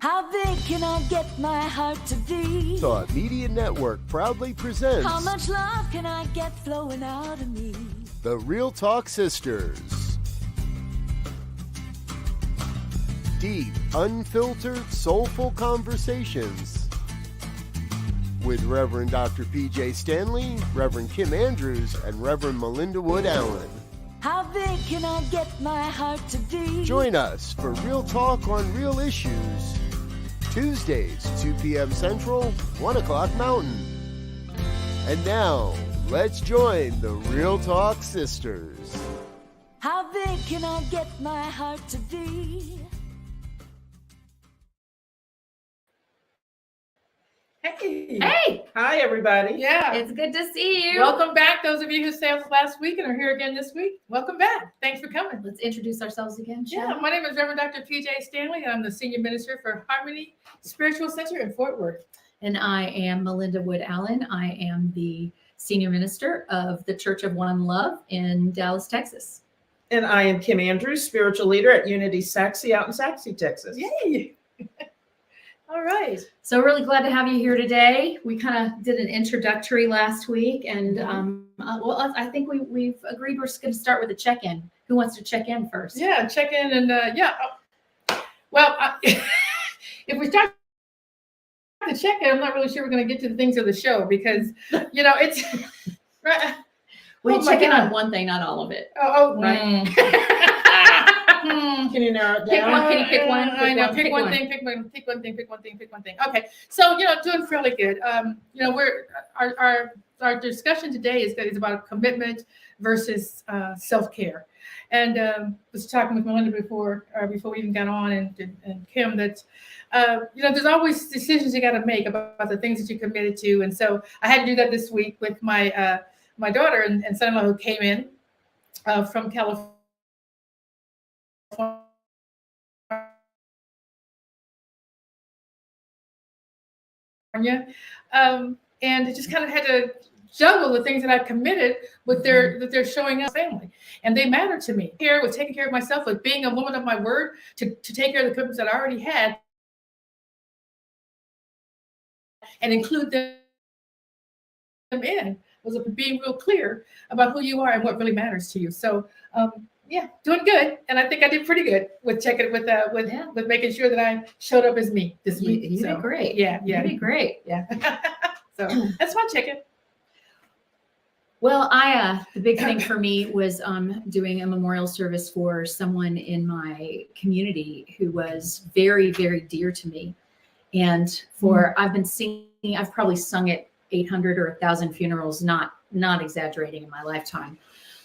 How big can I get my heart to be? Thought Media Network proudly presents How much love can I get flowing out of me? The Real Talk Sisters. Deep, unfiltered, soulful conversations with Reverend Dr. Pjae Stanley, Reverend Kim Andrews, and Reverend Melinda Wood Allen. How big can I get my heart to be? Join us for Real Talk on Real Issues. Tuesdays, 2 p.m. Central, 1 o'clock Mountain. And now, let's join the Real Talk Sisters. How big can I get my heart to be? Hey. Hey, Hi, everybody. yeah. It's good to see you. Welcome back. Those of you who stayed with us last week and are here again this week, welcome back. Thanks for coming. Let's introduce ourselves again, shall Yeah, we? my name is Reverend Dr. Pjae Stanley, and I'm the Senior Minister for Harmony Spiritual Center in Fort Worth. And I am Melinda Wood Allen. I am the Senior Minister of the Church of One Love in Dallas, Texas. And I am Kim Andrews, spiritual leader at Unity Saxe out in Saxe, Texas. Yay! All right. So really glad to have you here today. We kind of did an introductory last week, and I think we've agreed we're going to start with a check-in. Who wants to check in first? Yeah, check in and Well, if we start the check-in, I'm not really sure we're going to get to the things of the show because it's right. We Oh my check in God. on one thing, not all of it. Oh, Right. Can you narrow it Pick down? one. Can you pick one? I know. Pick one thing. Okay. So doing fairly good. We're our discussion today is about commitment versus self-care, and was talking with Melinda before we even got on, and Kim that there's always decisions you got to make about the things that you committed to, and so I had to do that this week with my my daughter and son-in-law who came in from California. And it just kind of had to juggle the things that I committed with that they're showing up family, and they matter to me. Here with taking care of myself, with being a woman of my word, to take care of the commitments that I already had, and include them in was being real clear about who you are and what really matters to you. So doing good, and I think I did pretty good with checking with making sure that I showed up as me this week. You did great. Yeah. You did great. Yeah. So that's my check-in. Well, the big thing for me was doing a memorial service for someone in my community who was very, very dear to me. And I've been singing, I've probably sung at 800 or 1,000 funerals, not exaggerating, in my lifetime.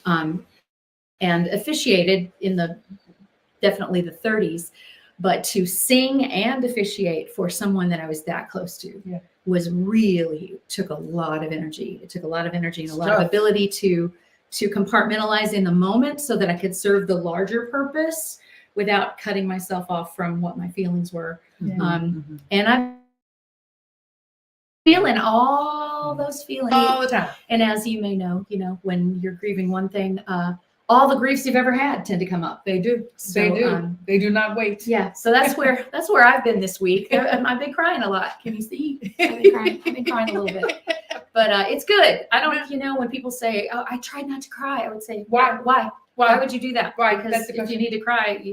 And officiated in definitely the 30s, but to sing and officiate for someone that I was that close to took a lot of energy. It took a lot of energy and a lot of ability to compartmentalize in the moment so that I could serve the larger purpose without cutting myself off from what my feelings were. And I'm feeling all those feelings All the time. And as you may know, when you're grieving one thing, all the griefs you've ever had tend to come up. They do. So, They do. They do not wait. Yeah. So that's where I've been this week. I've been crying a lot. Can you see? I've been crying a little bit, but it's good. I don't, when people say, "Oh, I tried not to cry," I would say, "Why? Why would you do that?" Why? Because That's the if you question. need to cry,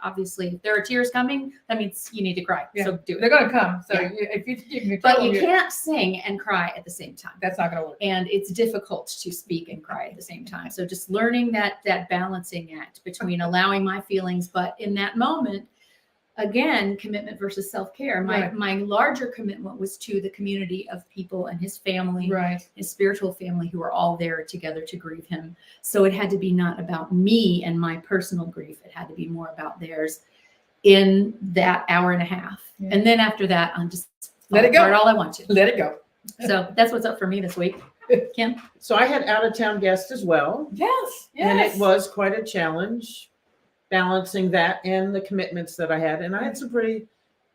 obviously, if there are tears coming, that means you need to cry. Yeah. So do it. They're going to come. So Yeah. if you can But control you it, can't sing and cry at the same time. that's not going to work. And it's difficult to speak and cry at the same time. So just learning that balancing act between allowing my feelings, but in that moment, again, commitment versus self-care. Right. My larger commitment was to the community of people and his family, Right. his spiritual family, who were all there together to grieve him. So it had to be not about me and my personal grief. It had to be more about theirs in that hour and a half. Yeah. And then after that, I'm just Let it go. all I want to. Let it go. So that's what's up for me this week. Kim? So I had out-of-town guests as well, Yes. and it was quite a challenge balancing that and the commitments that I had. And I had some pretty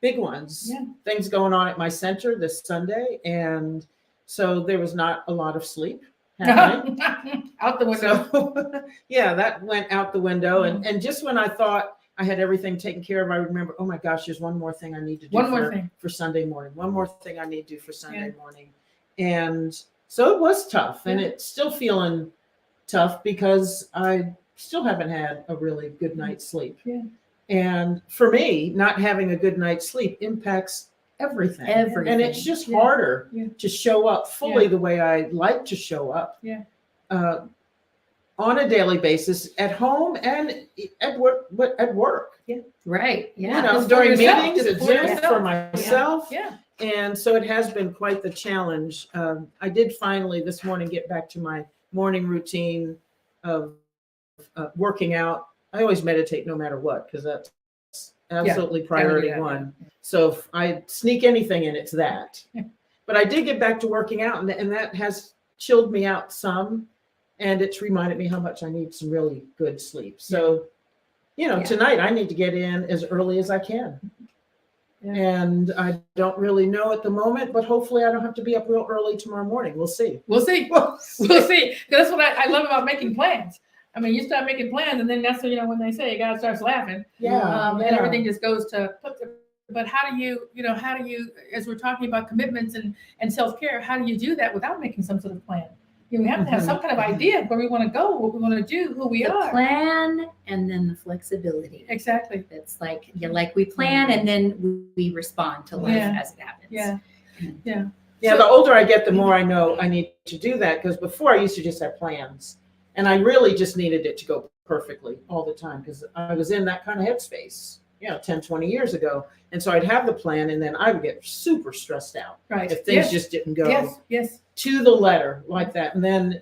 big ones. Yeah. Things going on at my center this Sunday, and so there was not a lot of sleep happening. Out the window. So yeah, that went out the window. And just when I thought I had everything taken care of. I remember, oh my gosh, there's one more thing I need to do One more thing. for Sunday morning. One more thing I need to do for Sunday morning. And so it was tough, and it's still feeling tough because I still haven't had a really good night's sleep. Yeah. And for me, not having a good night's sleep impacts everything. Everything. And it's just harder to show up fully the way I like to show up. Yeah. On a daily basis, at home and at work. Right. You Yeah. know, Just for during yourself, meetings, just at for gym, yourself. for myself. Yeah. And so it has been quite the challenge. I did finally this morning get back to my morning routine of working out. I always meditate no matter what, because that's absolutely priority one. So if I sneak anything in, it's that. But I did get back to working out, and that has chilled me out some. And it's reminded me how much I need some really good sleep. So, you know, tonight I need to get in as early as I can. Yeah. And I don't really know at the moment, but hopefully I don't have to be up real early tomorrow morning. We'll see. We'll see. We'll see. That's what I love about making plans. I mean, you start making plans, and then that's when, you know, when they say a guy starts laughing, and everything just goes to. But how do you, as we're talking about commitments and self-care, how do you do that without making some sort of plan? You know, we have to have some kind of idea of where we want to go, what we want to do, who we are. Plan and then the flexibility. Exactly. It's like we plan and then we respond to life as it happens. Yeah. The older I get, the more I know I need to do that, because before I used to just have plans, and I really just needed it to go perfectly all the time, because I was in that kind of headspace, 10, 20 years ago. And so I'd have the plan, and then I would get super stressed out if things just didn't go to the letter like that. And then,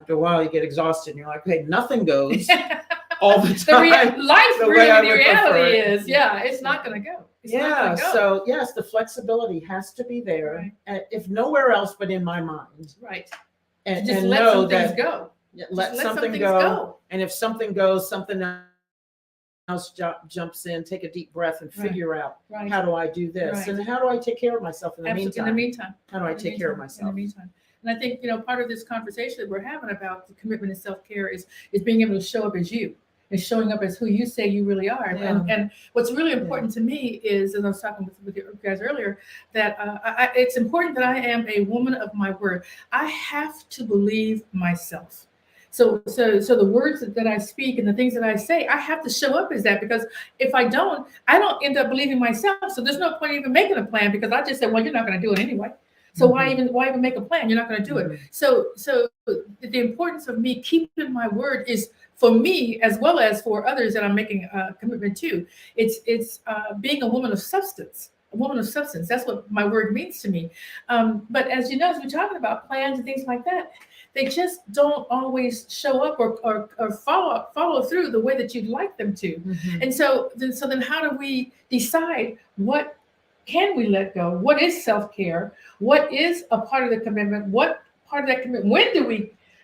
after a while you get exhausted and you're like, okay, nothing goes all the time. Life's really the reality is, it's not going to go. So yes, the flexibility has to be there, if nowhere else but in my mind. Right. And just and let know some things go. Let Just something things go. And if something goes, something else jumps in. Take a deep breath and figure out, how do I do this, and how do I take care of myself in the meantime? In the meantime, how do I take care of myself in the meantime? And I think, part of this conversation that we're having about the commitment and self-care is being able to show up as you, and showing up as who you say you really are. And what's really important to me is, and I was talking with you guys earlier, that it's important that I am a woman of my word. I have to believe myself. So the words that I speak and the things that I say, I have to show up as that, because if I don't end up believing myself. So there's no point even making a plan, because I just said, well, you're not going to do it anyway. So why even make a plan? You're not going to do it. So the importance of me keeping my word is, for me as well as for others that I'm making a commitment to. It's being a woman of substance. A woman of substance. That's what my word means to me. But as you know, as we're talking about plans and things like that, they just don't always show up or follow through the way that you'd like them to. And so then how do we decide what can we let go? What is self-care? What is a part of the commitment? What part of that commitment?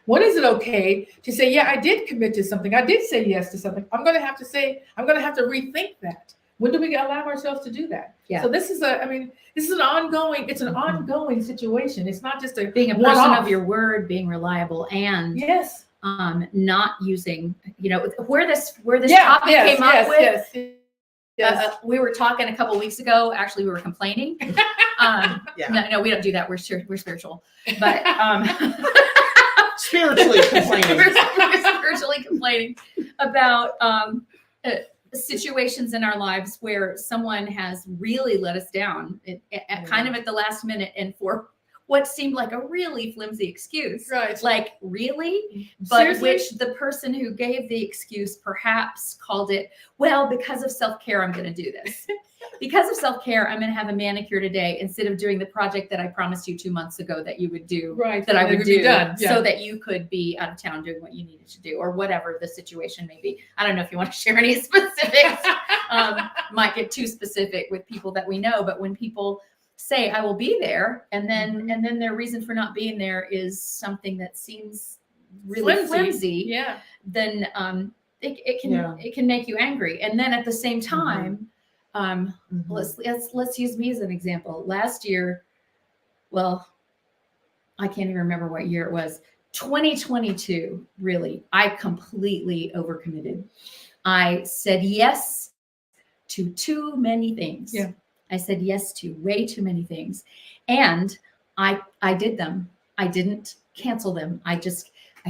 When is it okay to say, yeah, I did commit to something. I did say yes to something. I'm going to have to rethink that. When do we allow ourselves to do that? Yeah. So this is an ongoing situation. It's not just being a person of your word, being reliable, and not using, where this topic came up with. Yes. We were talking a couple of weeks ago. Actually, we were complaining. No, we don't do that. We're spiritual, but spiritually complaining. We're spiritually complaining about situations in our lives where someone has really let us down kind of at the last minute, and for what seemed like a really flimsy excuse. Right. Like, really? But seriously? Which the person who gave the excuse perhaps called it, well, because of self-care, I'm going to do this. Because of self-care, I'm going to have a manicure today instead of doing the project that I promised you 2 months ago that you would do, that I would do, so that you could be out of town doing what you needed to do, or whatever the situation may be. I don't know if you want to share any specifics. Might get too specific with people that we know, but when people say I will be there, and then their reason for not being there is something that seems really flimsy, then it can make you angry. And then at the same time, let's use me as an example. Last year, well, I can't even remember what year it was. 2022, really, I completely overcommitted. I said yes to too many things. Yeah. I said yes to way too many things. And I did them. I didn't cancel them. I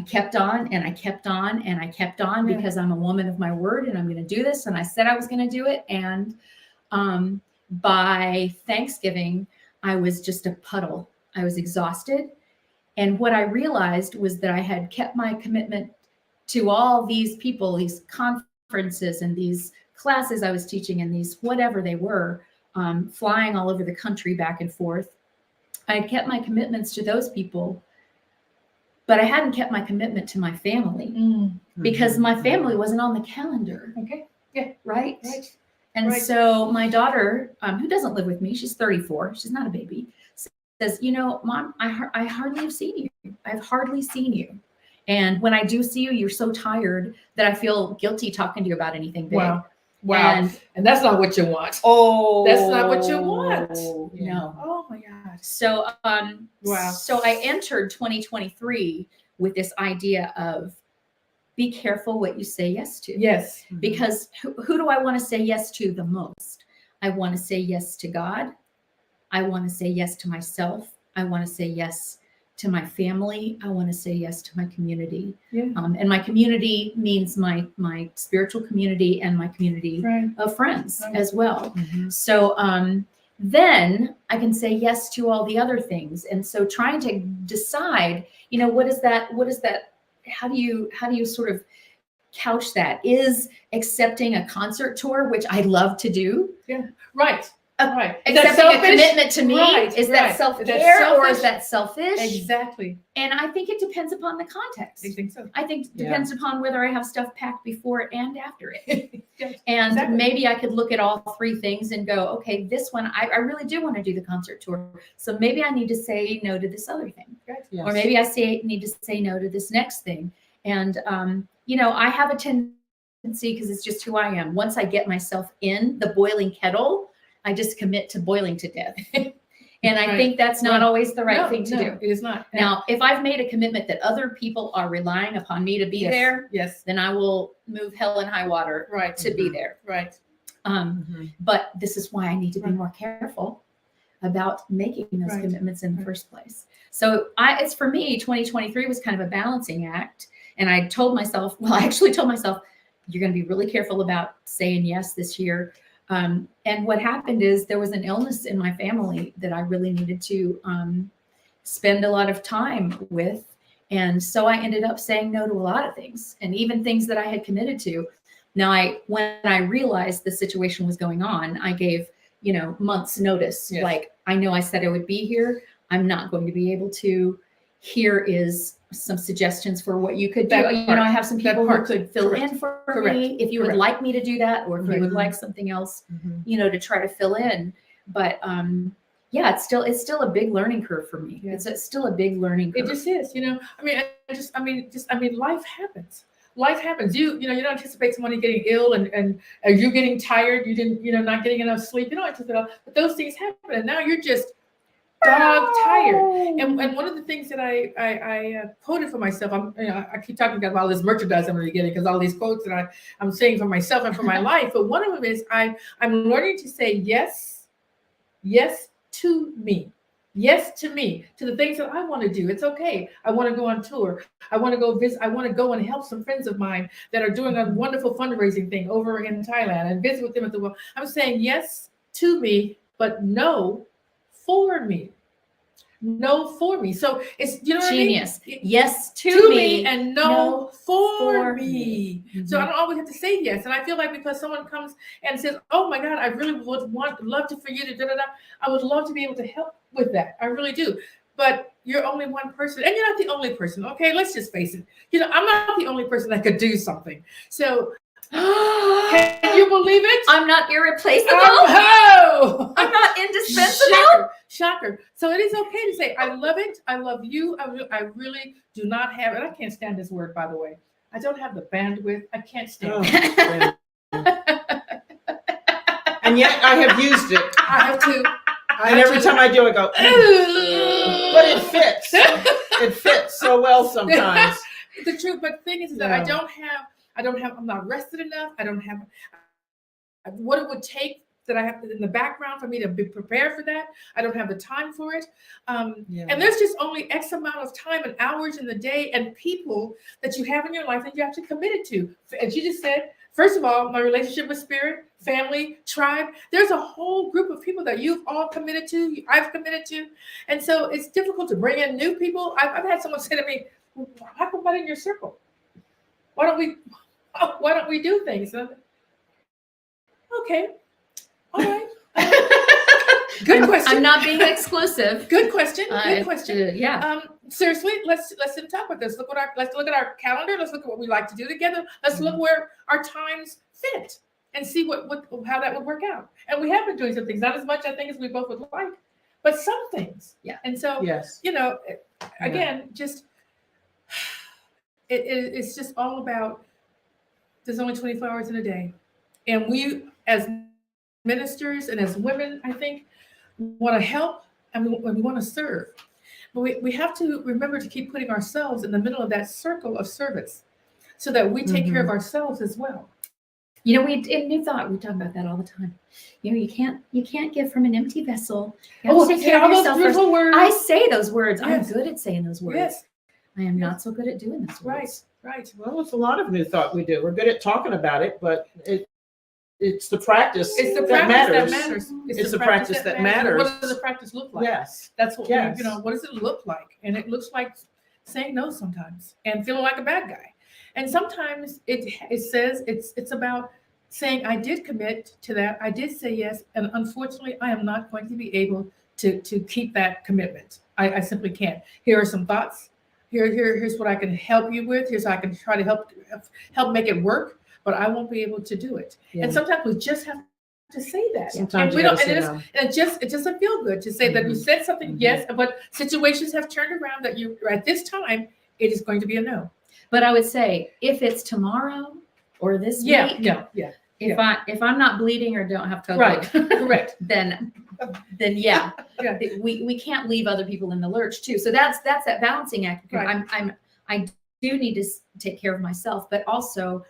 kept on and I kept on and I kept on because I'm a woman of my word and I'm going to do this. And I said I was going to do it. And by Thanksgiving, I was just a puddle. I was exhausted. And what I realized was that I had kept my commitment to all these people, these conferences and these classes I was teaching and these whatever they were, flying all over the country back and forth. I had kept my commitments to those people, but I hadn't kept my commitment to my family because my family wasn't on the calendar. Okay. Yeah. Right. Right. And Right. so my daughter, who doesn't live with me, she's 34, she's not a baby, says, you know, Mom, I hardly have seen you. I've hardly seen you. And when I do see you, you're so tired that I feel guilty talking to you about anything big. Wow. Wow. And that's not what you want. Oh, That's not what you want. No. Oh my God. So, Wow. So I entered 2023 with this idea of be careful what you say yes to. Yes. Because who do I want to say yes to the most? I want to say yes to God. I want to say yes to myself. I want to say yes to my family. I want to say yes to my community. Yeah. And my community means my spiritual community and my community Right. of friends Right. as well. Mhm. So then I can say yes to all the other things. And so trying to decide, you know, what is that? How do you sort of couch that? Is accepting a concert tour, which I love to do, Right. Right. Is that accepting a selfish? commitment to me, Right, is right. that Is that self-care or is selfish? that selfish? Exactly. And I think it depends upon the context. I think so. I think it Yeah. depends upon whether I have stuff packed before it and after it. Yes. And Exactly. maybe I could look at all three things and go, okay, this one, I really do want to do the concert tour. So maybe I need to say no to this other thing. Yes. Or maybe I need to say no to this next thing. And, you know, I have a tendency, because it's just who I am. Once I get myself in the boiling kettle, I just commit to boiling to death. And I Right. think that's not Right. always the right No, thing to no, do. It is not. Now, if I've made a commitment that other people are relying upon me to be Yes. there, Yes. then I will move hell and high water Right. to be there. Right. Mhm. But this is why I need to be Right. more careful about making those Right. commitments in the Right. first place. So it's for me, 2023 was kind of a balancing act. And I told myself, well, I actually told myself, you're going to be really careful about saying yes this year. And what happened is there was an illness in my family that I really needed to spend a lot of time with. And so I ended up saying no to a lot of things, and even things that I had committed to. Now, when I realized the situation was going on, I gave, you know, months notice. Yes. Like, I know I said I would be here. I'm not going to be able to. Here is some suggestions for what you could do. That You know, I have some That people who part. could fill Correct. in for Correct. me if you would Correct. like me to do that, or if you Correct. would like something else, Mhm. you know, to try to fill in. But yeah, it's still a big learning curve for me. Yeah. It's still a big learning curve. It just is, you know. I mean, life happens. Life happens. You know, you don't anticipate someone getting ill and you getting tired. You didn't, you know, not getting enough sleep. You don't anticipate all, but those things happen, and now you're just dog tired. And one of the things that I quoted for myself, I keep talking about all this merchandise I'm really getting, because all these quotes that I'm saying for myself and for my life. But one of them is I'm learning to say yes to me. Yes to me, to the things that I want to do. It's okay. I want to go on tour. I want to go visit. I want to go and help some friends of mine that are doing a wonderful fundraising thing over in Thailand and visit with them at the world. I'm saying yes to me, but no for me. No for me. So it's, you know what Genius. I mean? Yes to To me. me and no for for me. me. So I don't always have to say yes. And I feel like because someone comes and says, "Oh my God, I really would love for you to da da da," I would love to be able to help with that. I really do. But you're only one person, and you're not the only person. Okay, let's just face it. You know, I'm not the only person that could do something. So can you believe it? I'm not irreplaceable. Oh! I'm not indispensable. Shocker. So it is okay to say, I love it. I love you. I really do not have, and I can't stand this word, by the way. I don't have the bandwidth. I can't stand it. And yet I have used it. I have to. And every time I do, I go, but it fits. It fits so well sometimes. The truth, but the thing is that I Yeah. don't have, I'm not rested enough. I don't have what it would take that I have in the background for me to be prepared for that. I don't have the time for it. And there's just only X amount of time and hours in the day and people that you have in your life that you have to commit it to. As you just said, first of all, my relationship with spirit, family, tribe, there's a whole group of people that you've all committed to, I've committed to. And so it's difficult to bring in new people. I've had someone say to me, how come not in your circle? Why don't we do things? Okay. All right. Good question. I'm not being exclusive. Good question. Good question. Yeah. Seriously, let's talk about this. Let's look at our calendar. Let's look at what we like to do together. Let's look where our times fit and see how that would work out. And we have been doing some things, not as much I think as we both would like, but some things. Yeah. And so Yes. Again, just it's just all about. There's only 24 hours in a day, and we as ministers and as women, I think, want to help and we want to serve. But we have to remember to keep putting ourselves in the middle of that circle of service so that we take care of ourselves as well. You know, in New Thought, we talk about that all the time. You know, you can't give from an empty vessel. You have to take care of yourself first. Words. I say those words. Yes. I'm good at saying those words. Yes. I am not so good at doing those words. Right. Well, it's a lot of New Thought we do. We're good at talking about it, but it's the practice. It's the that practice matters. that matters. It's the practice that matters. What does the practice look like? Yes. That's what Yes. what does it look like? And it looks like saying no sometimes and feeling like a bad guy. And sometimes it says it's about saying I did commit to that. I did say yes, and unfortunately, I am not going to be able to keep that commitment. I simply can't. Here are some thoughts. Here's what I can help you with. Here's how I can try to help make it work, but I won't be able to do it. Yeah. And sometimes we just have to say that. Sometimes and we you don't. gotta say And no. it doesn't feel good to say that you said something yes, but situations have turned around that you at this time it is going to be a no. But I would say if it's tomorrow or this week, if I'm not bleeding or don't have COVID, Right. Correct. then yeah, Yeah. we can't leave other people in the lurch too. So that's that balancing act. Right. I do need to take care of myself, but also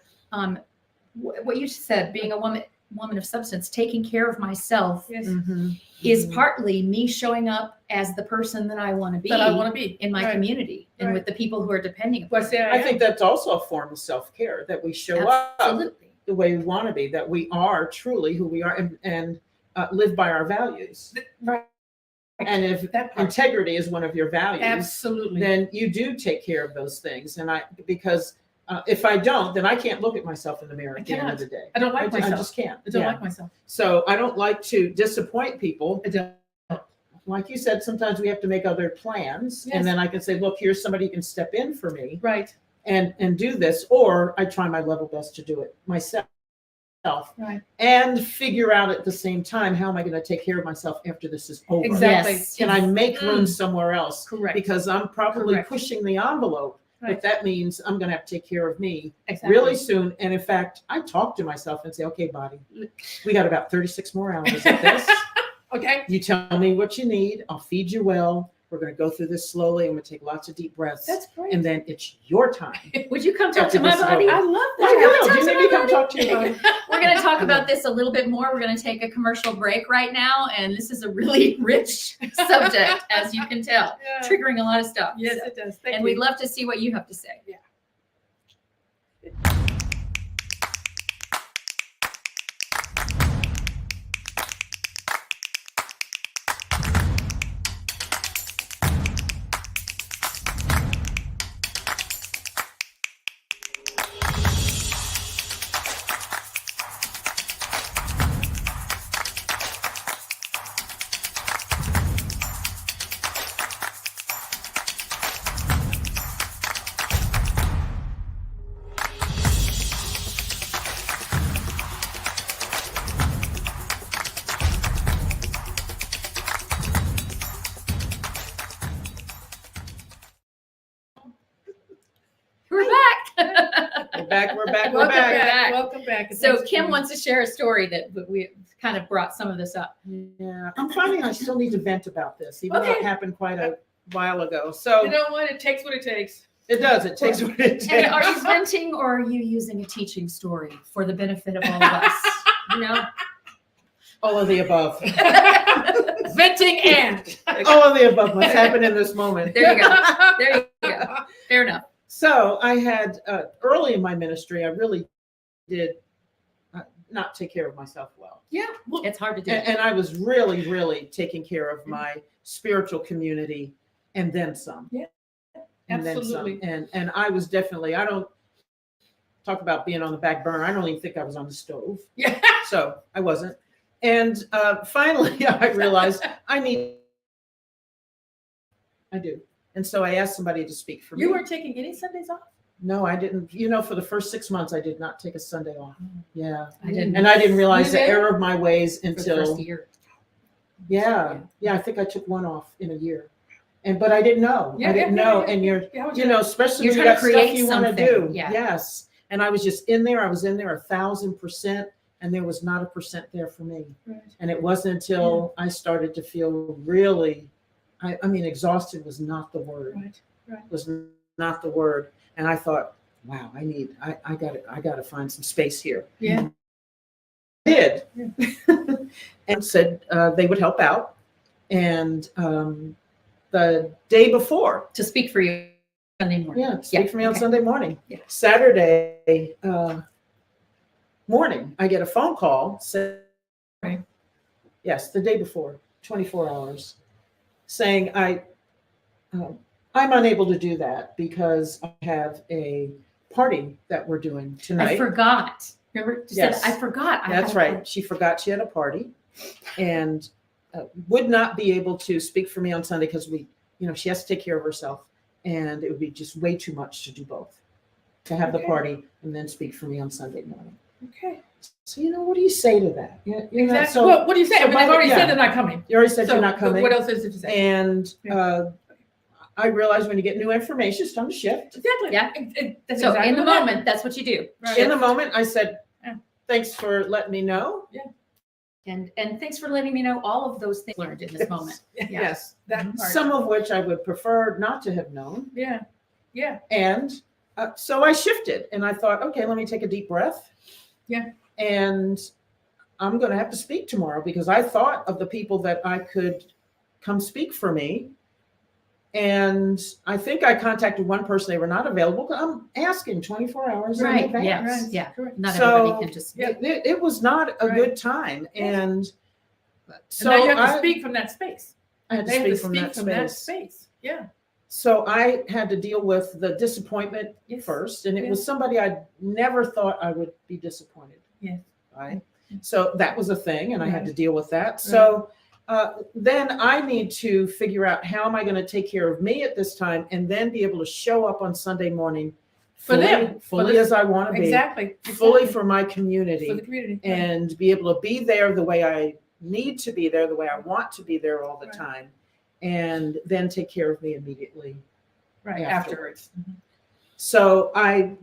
what you said, being a woman of substance, taking care of myself Yes. is partly me showing up as the person that I want to be. That I want to be in my Right. community and Right. with the people who are depending upon Well, me. see, I think that's also a form of self-care, that we show up Absolutely. the way we want to be, that we are truly who we are and live by our values. Right. And if That part. integrity is one of your values, Absolutely. then you do take care of those things. And because if I don't, then I can't look at myself in the mirror at the end of the day. I don't like I myself. just can't. I don't Yeah. like myself. So I don't like to disappoint people. I don't. Like you said, sometimes we have to make other plans. Yes. And then I can say, look, here's somebody who can step in for me Right. and do this. Or I try my level best to do it myself. Right. And figure out at the same time, how am I going to take care of myself after this is over? Exactly. Yes. Can I make room somewhere else? Correct. Because I'm probably Correct. pushing the envelope. Right. But that means I'm going to have to take care of me Exactly. really soon. And in fact, I talk to myself and say, okay, body, we got about 36 more hours of this. Okay. You tell me what you need. I'll feed you well. We're going to go through this slowly. I'm going to take lots of deep breaths. That's great. And then it's your time. Would you come talk After to my this is body? over. I love I that. will. Do you need me to come talk to you? We're going to talk about this a little bit more. We're going to take a commercial break right now. And this is a really rich subject, as you can tell, Yeah. triggering a lot of stuff. Yes, So- it does. Thank and you. we'd love to see what you have to say. Yeah. We're back. We're back. We're back. We're Welcome back. back. Welcome back. And So thanks for Kim being- wants to share a story that we kind of brought some of this up. Yeah, I'm finding I still need to vent about this, even though Okay. it happened quite a while ago. So You know what? It takes what it takes. It does. It takes what it And are takes. you venting or are you using a teaching story for the benefit of all of us? You know? All of the above. Venting and. All of the above must happen in this moment. There you go. There you go. Fair enough. So I had early in my ministry, I really did not take care of myself well. Yeah. Well, It's hard to do. And I was really, really taking care of my spiritual community and then some. Yeah, And then absolutely. some. And I was definitely, I don't talk about being on the back burner. I don't even think I was on the stove. Yeah. So I wasn't. And finally I realized I do. And so I asked somebody to speak for me. You weren't taking any Sundays off? No, I didn't. You know, for the first 6 months, I did not take a Sunday off. Yeah. I didn't. And I didn't realize the You did? error of my ways For the until, first year. yeah. I think I took one off in a year. But I didn't know. Yeah, I didn't yeah, know. yeah, And yeah. Yeah, you know, especially You're when you trying got to stuff create you want to something. do. Yeah. Yes. And I was just in there. I was in there 1,000%. And there was not a percent there for me. Right. And it wasn't until I started to feel really, I mean, exhausted was not the word. Right. Was not the word. And I thought, wow, I got to find some space here. Yeah. Did. Yeah. And said they would help out. And the day before, To speak for you Sunday morning. speak for me on okay. Sunday morning. Yeah. Saturday morning, I get a phone call saying, Right. yes, the day before, 24 hours, saying I'm unable to do that because I have a party that we're doing tonight. I forgot. Remember? You Yes. said, I forgot. I That's had a right. She forgot she had a party and would not be able to speak for me on Sunday because she has to take care of herself. And it would be just way too much to do both, to have the Okay. party and then speak for me on Sunday morning. Okay. So, what do you say to that? Exactly. So Well, what do you say? so I mean, by they've already yeah. said they're not coming. you already said So you're not coming. What else is it to say? And Yeah. I realized when you get new information, it's time to shift. Exactly. Yeah. That's So exactly in the what happened. moment, that's what you do. Right. In the moment, I said, Yeah. thanks for letting me know. And thanks for letting me know all of those things learned in this moment. Yeah. Yes. That part. Some of which I would prefer not to have known. Yeah. Yeah. And so I shifted and I thought, okay, let me take a deep breath. Yeah. And I'm going to have to speak tomorrow because I thought of the people that I could come speak for me. And I think I contacted one person. They were not available. I'm asking 24 hours in Right. advance. Yeah. Right. Yeah. Correct. Not So- everybody can just. Yeah. It was not a Right. good time. And so And now you have to I speak from that space. had to They have to speak from speak that from that space. space. Yeah. So I had to deal with the disappointment Yes. first, and it Yeah. was somebody I never thought I would be disappointed. Yes. Right. So that was a thing, and I had Right. to deal with that. So then I need to figure out how am I going to take care of me at this time, and then be able to show up on Sunday morning For them. fully For as I want to be, Exactly. fully Exactly. for my community, For the community. Right. and be able to be there the way I need to be there, the way I want to be there all the Right. time, and then take care of me immediately. Right. afterwards. Afterwards. So I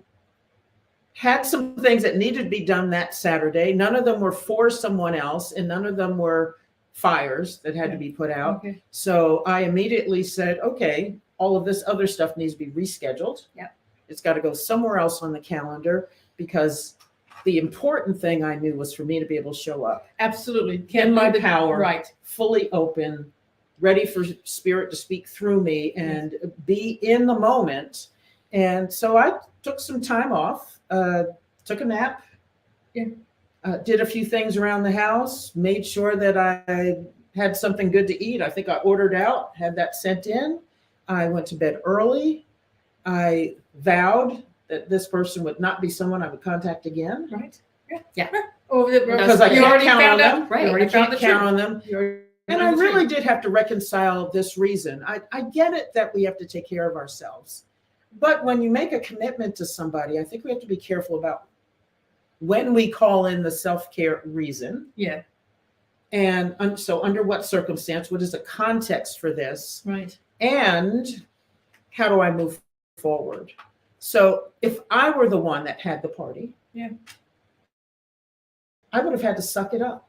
had some things that needed to be done that Saturday. None of them were for someone else, and none of them were fires that had to be put out. Okay. So I immediately said, okay, all of this other stuff needs to be rescheduled. Yep. It's got to go somewhere else on the calendar because the important thing I knew was for me to be able to show up Absolutely. in my leave the- power, Right. fully open, ready for Spirit to speak through me and be in the moment. And so I took some time off, took a nap, Yeah. did a few things around the house, made sure that I had something good to eat. I think I ordered out, had that sent in. I went to bed early. I vowed that this person would not be someone I would contact again Right. Yeah. Oh, because I you can't already count on found out. them. Right. You already I found can't the count truth. on them. You already And found I the really truth. did have to reconcile this reason. I get it that we have to take care of ourselves. But when you make a commitment to somebody, I think we have to be careful about when we call in the self-care reason. Yeah. And so under what circumstance, what is the context for this? Right. And how do I move forward? So if I were the one that had the party, Yeah. I would have had to suck it up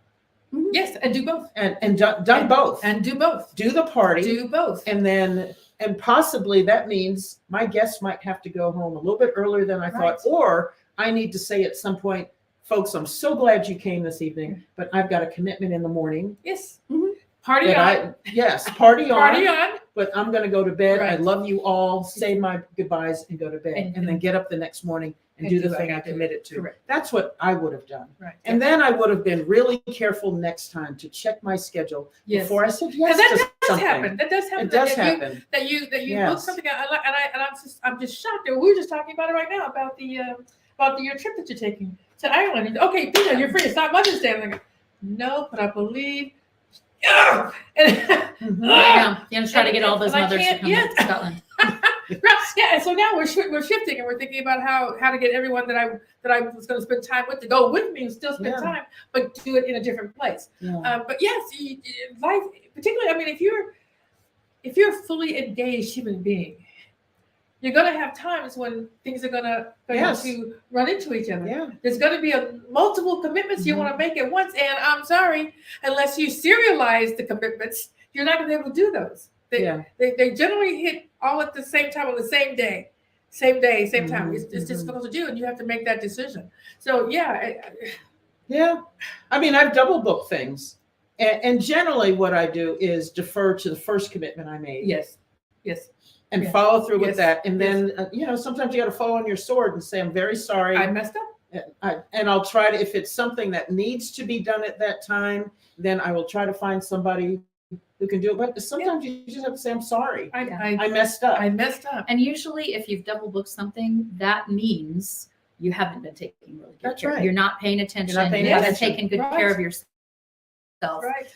Yes, and do both. and done both. And do both. Do the party. Do both. And then And possibly that means my guests might have to go home a little bit earlier than I thought, Right. or I need to say at some point, folks, I'm so glad you came this evening, but I've got a commitment in the morning. Yes. Mhm. Party That on. yes, party on. Party on. But I'm going to go to bed. I Right. love you all. Say my goodbyes and go to bed, And- and then get up the next morning and do the what thing I gotta do. committed to. Correct. That's what I would have done. Right. And then I would have been really careful next time to check my schedule Yes. before I said Because yes that to does something. happen. That does happen. It does that happen. You book Yes. something, I'm just shocked. And we were just talking about it right now about your trip that you're taking to Ireland. And, okay, Pjae, you're free. It's not Mother's Day. I'm like, no, but I believe. And, Mhm. Yeah, you know, try to get all those And I mothers to can't- come yeah. to Scotland. yeah, and so now we're shifting, and we're thinking about how to get everyone that I was going to spend time with to go with me and still spend Yeah. time, but do it in a different place. Yeah. But yes, life, particularly, I mean, if you're a fully engaged human being, you're going to have times when things are going Yes. to run into each other. Yeah. There's going to be multiple commitments you Mhm. want to make at once, and I'm sorry, unless you serialize the commitments, you're not going to be able to do those. Yeah. They generally hit all at the same time on the same day, same time. Mhm, It's mhm. difficult to do, and you have to make that decision. So yeah, Yeah. I mean, I've double booked things. And generally what I do is defer to the first commitment I made yes, and yes, follow through with yes, that. And then, sometimes you got to fall on your sword and say, I'm very sorry. I messed up. And I'll try to, if it's something that needs to be done at that time, then I will try to find somebody who can do it. But sometimes you just have to say, I'm sorry. I messed up. I messed up. And usually, if you've double booked something, that means you haven't been taking really good That's care. right. You're not paying attention. You're not paying you haven't attention. taken good Right. care of yourself. Right.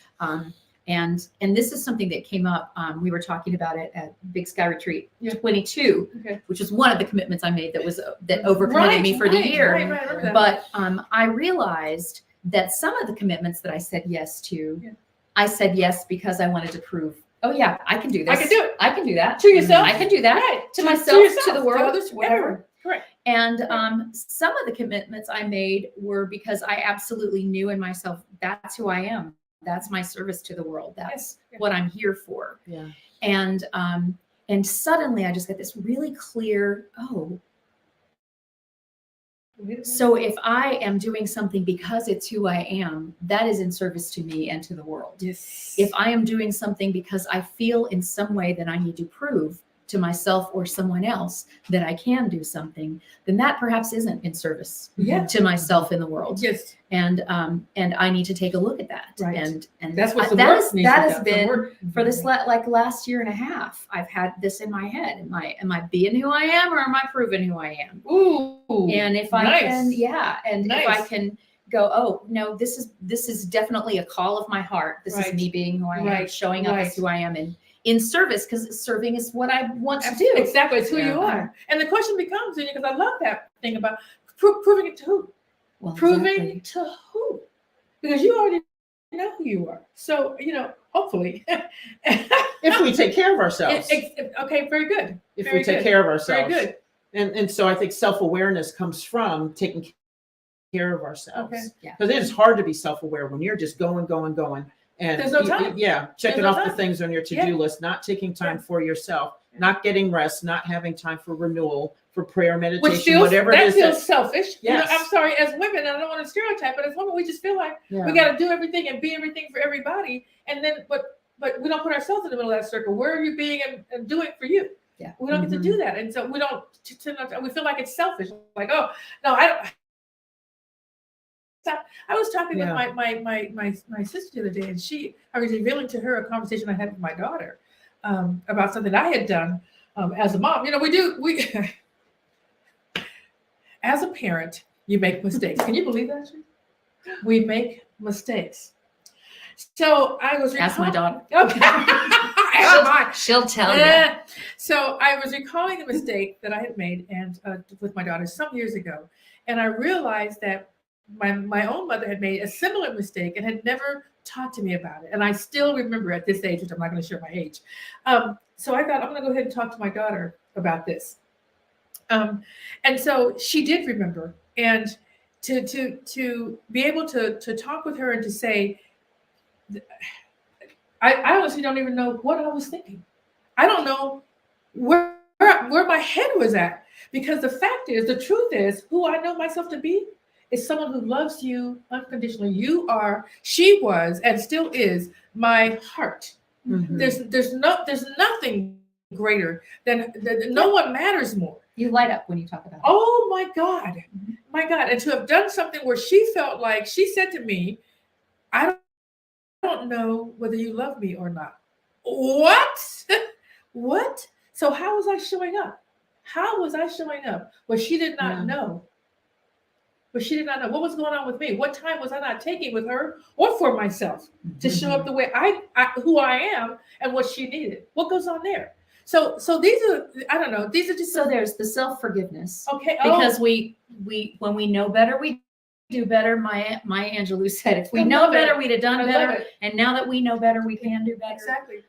And this is something that came up. We were talking about it at Big Sky Retreat Yeah. 22, Okay. which was one of the commitments I made that overcommitted me for the year. Right, I remember that. But I realized that some of the commitments that I said yes to, Yeah. I said yes because I wanted to prove, oh yeah, I can do this. I can do it. I can do that. To yourself. I can do that. Right. To myself, yourself, to the world, others, whatever. Correct. And some of the commitments I made were because I absolutely knew in myself, that's who I am. That's my service to the world. That's Yeah. what I'm here for. Yeah. And suddenly I just got this really clear, oh, so if I am doing something because it's who I am, that is in service to me and to the world. Yes. If I am doing something because I feel in some way that I need to prove to myself or someone else that I can do something, then that perhaps isn't in service Yeah. to myself in the world. Yes. And I need to take a look at that. Right. And That's what the that work is needs that to has be done. been Work. for this last year and a half. I've had this in my head. Am I being who I am, or am I proving who I am? Ooh. And if I nice. can, yeah, and if I Nice. can go, oh no, this is definitely a call of my heart. This Right. is me being who I am, Right. showing up as Right. who I am in service, because serving is what I want to do. Exactly. It's who Yeah. you are. And the question becomes, because I love that thing about proving it to who? Well, Proving exactly. to who? Because you already know who you are. So, hopefully. If we take care of ourselves. Okay, very good. If very we take good. care of Very ourselves. good. And so I think self-awareness comes from taking care of ourselves. Okay. Yeah. Because it is hard to be self-aware when you're just going. And There's no time. Checking There's no off the time. things on your to-do Yeah. list, not taking time Yeah. for yourself, Yeah. not getting rest, not having time for renewal, for prayer, Which meditation, feels, whatever it that is. feels selfish. Yes. I'm sorry, as women, and I don't want to stereotype, but as women, we just feel like Yeah. we got to do everything and be everything for everybody. And then, but we don't put ourselves in the middle of that circle. Where are you being and doing for you? Yeah. We don't get to do that. And so we don't, we feel like it's selfish. Like, oh, no, I don't. I was talking Yeah. with my sister the other day, and I was revealing to her a conversation I had with my daughter about something I had done as a mom. We as a parent, you make mistakes. Can you believe that? We make mistakes. So I was Ask my daughter. Okay. Ask mine. She'll tell you. Yeah. So I was recalling a mistake that I had made and with my daughter some years ago, and I realized that my own mother had made a similar mistake and had never talked to me about it. And I still remember at this age, which I'm not going to share my age. So I thought, I'm going to go ahead and talk to my daughter about this. And so she did remember, and to be able to talk with her and to say, I honestly don't even know what I was thinking. I don't know where my head was at. Because the fact is, the truth is, who I know myself to be is someone who loves you unconditionally. She was, and still is my heart. Mhm. There's nothing greater than no one matters more. You light up when you talk about it. Oh my God. My God. And to have done something where she felt like she said to me, I don't know whether you love me or not. What? What? So how was I showing up? How was I showing up? Well, she did not Yeah. know. But she did not know what was going on with me. What time was I not taking with her or for myself to show up the way who I am and what she needed? What goes on there? So these are, I don't know. These are just So there's the self-forgiveness. okay. Because we when we know better, we do better. Maya Angelou said, if we I know love better, it. we'd have done I love better. it. And now that we know better, we can do better. Exactly.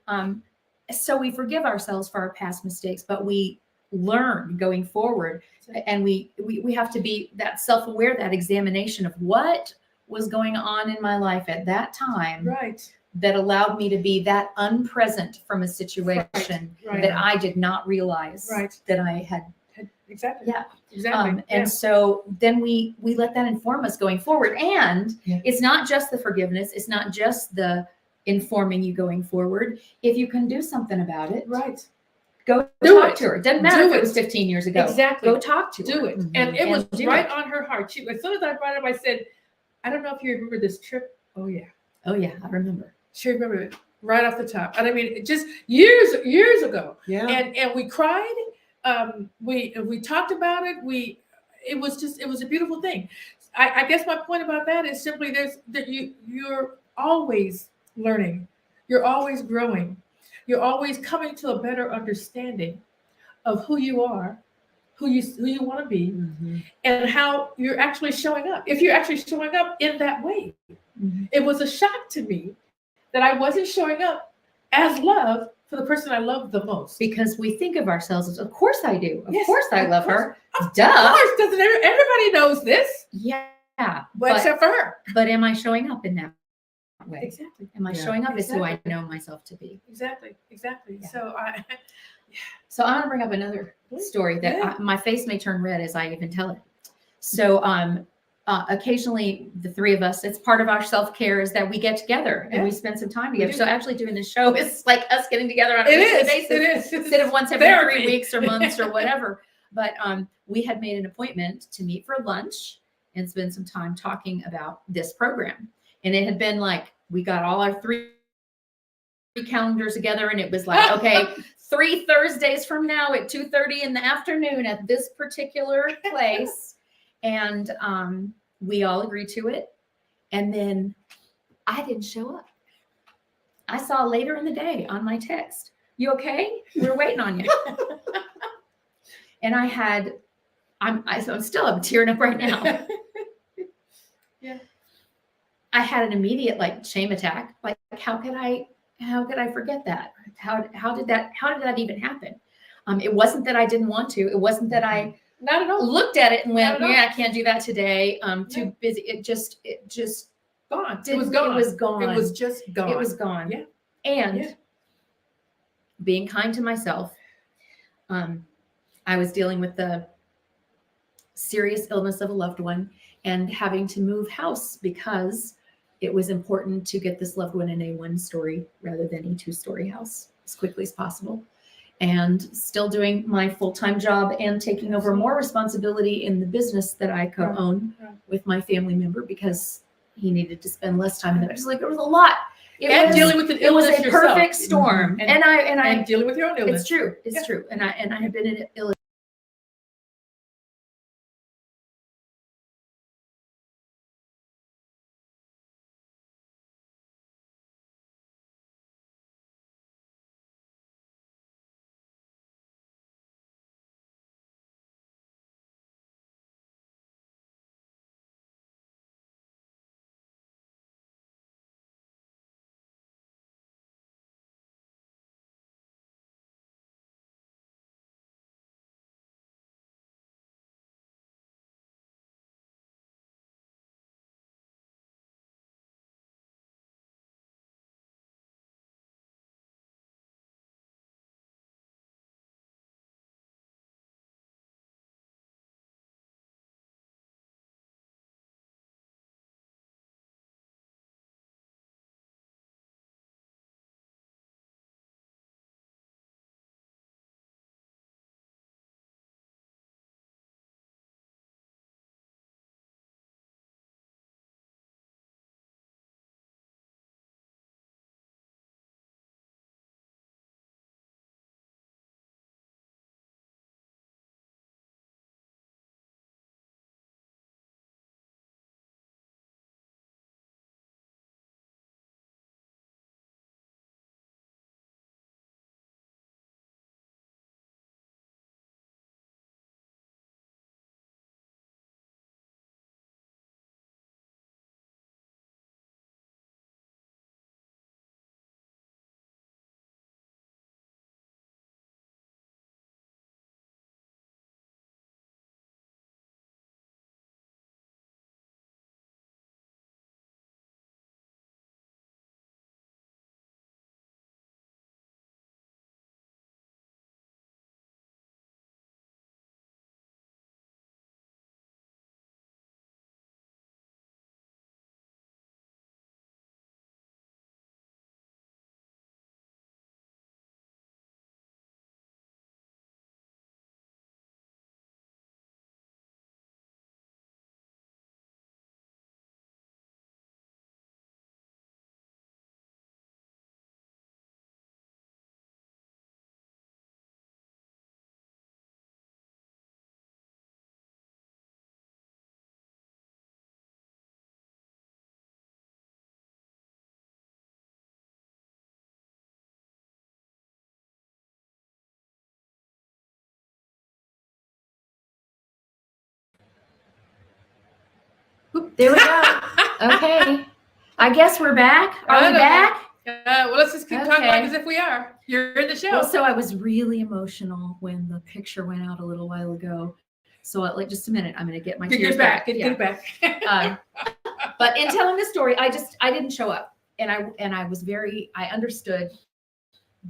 So we forgive ourselves for our past mistakes, but we learn going forward. And we have to be that self-aware, that examination of what was going on in my life at that time Right. that allowed me to be that unpresent from a situation Right. that I did not realize Right. that I had. Exactly. Yeah. Exactly. And so then we let that inform us going forward. And it's not just the forgiveness. It's not just the informing you going forward. If you can do something about it, Right. go Do talk it. to her. It doesn't matter Do if it it. was 15 years ago. Exactly. Go talk to her. Do it. Mhm. And it was And do right it. on her heart. As soon as I brought it up, I said, I don't know if you remember this trip. Oh yeah. Oh yeah, I remember. She remembered it right off the top. And I mean, just years ago. Yeah. And we cried. We talked about it. It was a beautiful thing. I guess my point about that is simply you're always learning. You're always growing. You're always coming to a better understanding of who you are, who you want to be, Mhm. and how you're actually showing up. If you're actually showing up in that way. Mm-hmm. It was a shock to me that I wasn't showing up as love for the person I love the most. Because we think of ourselves as, of course I do. Of Yes, course I of love course. her. Of Duh. course, doesn't everybody knows this, Yeah. but except for her. But am I showing up in that way? Exactly. Am I Yeah. showing up as who I Exactly. know myself to be? Exactly. Yeah. So So I want to bring up another story that Yeah. my face may turn red as I even tell it. So occasionally the three of us, it's part of our self-care is that we get together and we spend some time together. do. So actually doing this show is like us getting together on a It weekly is. basis It is. instead of once every Therapy. 3 weeks or months or whatever. But we had made an appointment to meet for lunch and spend some time talking about this program. And it had been like, we got all our three calendars together and it was like, okay, 3 Thursdays from now at 2:30 in the afternoon at this particular place. And we all agreed to it. And then I didn't show up. I saw later in the day on my text, you okay? We're waiting on you. And I'm tearing up right now. Yeah. I had an immediate like shame attack. Like, how could I forget that? How did that even happen? It wasn't that I didn't want to. It wasn't that I Not at all. looked at it and Not went, at all. yeah, I can't do that today. Too No. busy. It just Gone. It didn't, was gone. It was gone. It was just gone. It was gone. Yeah. And Yeah. being kind to myself, I was dealing with the serious illness of a loved one and having to move house because it was important to get this loved one in a 1-story rather than a 2-story house as quickly as possible. And still doing my full-time job and taking over more responsibility in the business that I co-own Right. with my family member because he needed to spend less time in the. It was like there was a lot. And dealing with an It was illness a yourself. perfect storm, Mhm. and I And dealing with your own illness. it's true. It's Yeah. true. And I have been in ill There we go. Okay. I guess we're back. Are we back? Well, let's just keep talking Okay. like as if we are. You're in the show. Well, so I was really emotional when the picture went out a little while ago. So like just a minute, I'm going to get my tears back. Get it back. But in telling the story, I didn't show up, and I understood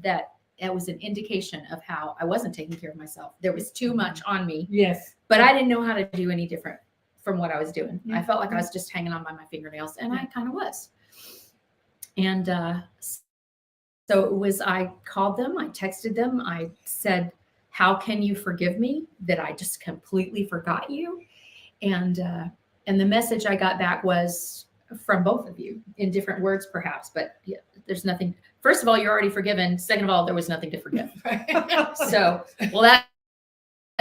that it was an indication of how I wasn't taking care of myself. There was too much on me. Yes. But I didn't know how to do any different from what I was doing. Yeah. I felt like I was just hanging on by my fingernails, and I kind of was. And so it was, I called them, I texted them, I said, how can you forgive me that I just completely forgot you? And the message I got back was from both of you in different words, perhaps, but yeah, there's nothing. First of all, you're already forgiven. Second of all, there was nothing to forgive. So, well, that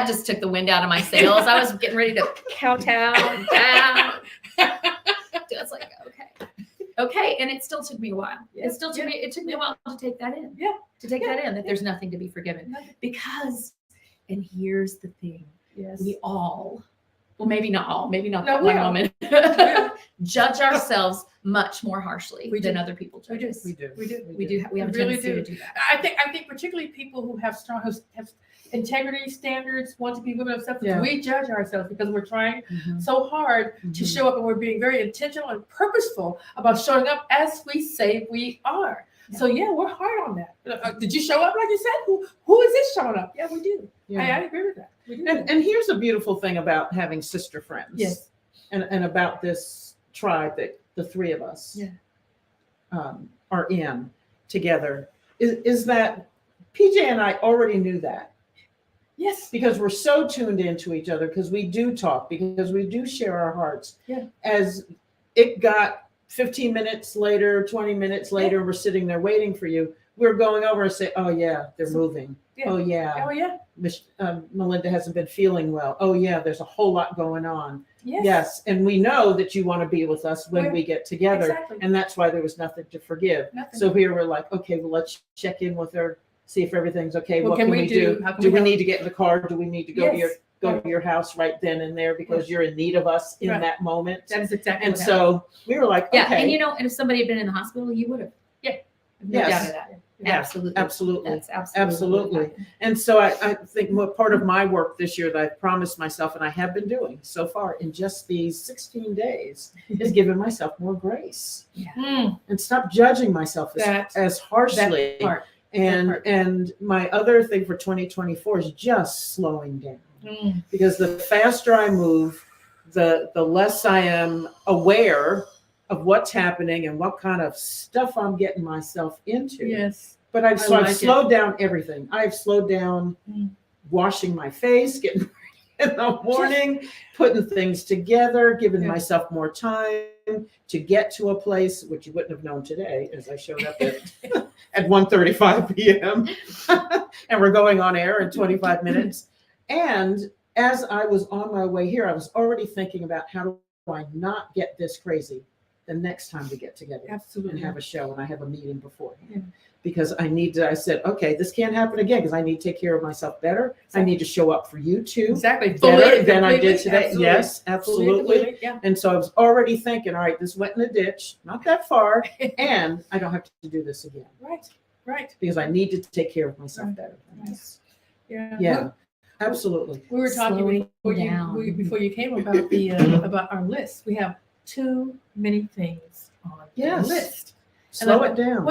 just took the wind out of my sails. I was getting ready to kowtow down. I was like, okay. And it still took me a while. Yeah. It took me a while to take that in. Yeah. To take that in, that there's nothing to be forgiven. Because, and here's the thing, Yes. we all, well, maybe not all, maybe not No, that we one all. woman, judge ourselves much more harshly We than do. other people judge us. We do. We have a really tendency do. to do that. I think particularly people who have strong, have integrity standards, want to be women of substance, Yeah. we judge ourselves because we're trying Mhm. so hard to Mhm. show up, and we're being very intentional and purposeful about showing up as we say we are. So yeah, we're hard on that. Did you show up like you said? Who is this showing up? Yeah, we do. Yeah. I agree with that. We do. And here's a beautiful thing about having sister friends. Yes. And about this tribe that the three of us Yeah. are in together is that PJ and I already knew that Yes. because we're so tuned into each other, because we do talk, because we do share our hearts. Yeah. As it got 15 minutes later, 20 minutes later, we're sitting there waiting for you. We're going over and say, oh yeah, they're moving. Yeah. Oh yeah. Oh yeah. Melinda hasn't been feeling well. Oh yeah, there's a whole lot going on. Yes. Yes, and we know that you want to be with us when we get together, Exactly. and that's why there was nothing to forgive. Nothing. So here we're like, okay, well, let's check in with her, see if everything's okay. What What can can we we do? do? How can Do we we help? need to get in the car? Do we need to go to Yes. your house right then and there because you're in need of us in Right. that moment? That is exactly And what happened. so we were like, Yeah. okay, And and if somebody had been in the hospital, you would have. Yeah. No Yes. doubt of that. Yeah. Absolutely. absolutely. That's absolutely. Absolutely. And so I think what part of my work this year that I've promised myself, and I have been doing so far in just these 16 days, is giving myself more grace and stop judging myself as harshly. That part. And part. and my other thing for 2024 is just slowing down, Mm. because the faster I move, the less I am aware of what's happening and what kind of stuff I'm getting myself into. Yes. But I've I like it. slowed down everything. I've slowed down Mm. washing my face, getting ready in the morning, putting things together, giving Yeah. myself more time to get to a place, which you wouldn't have known today as I showed up at 1:35 p.m. and we're going on air in 25 minutes. And as I was on my way here, I was already thinking about how do I not get this crazy the next time we get together Absolutely. and have a show and I have a meeting beforehand. Yeah. Because I said, okay, this can't happen again because I need to take care of myself better. I need to show up for you too Exactly. better than I did completely, today. absolutely. Yes, absolutely. Yeah. And so I was already thinking, all right, this went in the ditch, not that far, and I don't have to do this again Right. Right. because I need to take care of myself better. Right. Yeah. Yeah, absolutely. We were talking Slowing before down. before you came about the about our list. We have too many things on Yes. the list. Slow it down.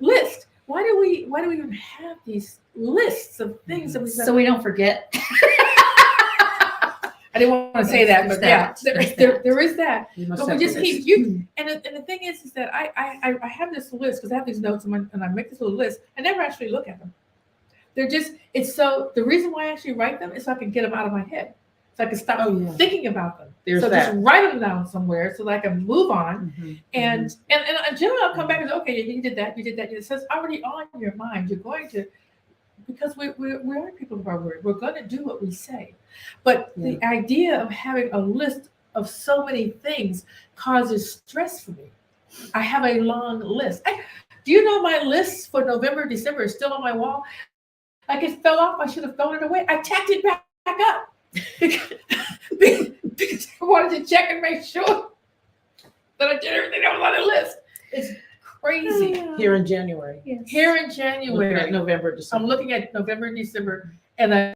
List? Why do we even have these lists of things that we? So we don't forget. I didn't want to say that, but yeah, there is that. You must But we have just to keep list. you. And the thing is that I have this list because I have these notes and I make this little list. I never actually look at them. They're just the reason why I actually write them is so I can get them out of my head, so I can stop Oh, yeah. thinking about them. There's so that. just write them down somewhere so that I can move on. Mhm, And generally I'll come back and say, okay, you did that. So it's already on your mind. You're going to, because we are people of our word. We're going to do what we say. But the idea of having a list of so many things causes stress for me. I have a long list. Do you know my list for November, December is still on my wall? Like it fell off. I should have thrown it away. I tacked it back up. because I wanted to check and make sure that I did everything that was on the list. It's crazy. Here in January. Yes. Here in Looking at January, November, December. I'm looking at November and December, and I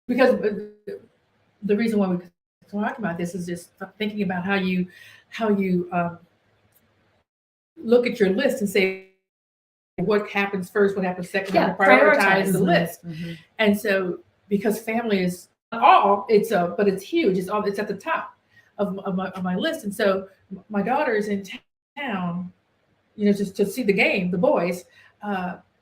because the reason why we talk about this is just thinking about how you look at your list and say what happens first, what happens second, Yeah, how to prioritize prioritize. the list. Mhm. And so because family is all but it's huge. It's at the top of my list. And so my daughter's in town, just to see the game, the boys.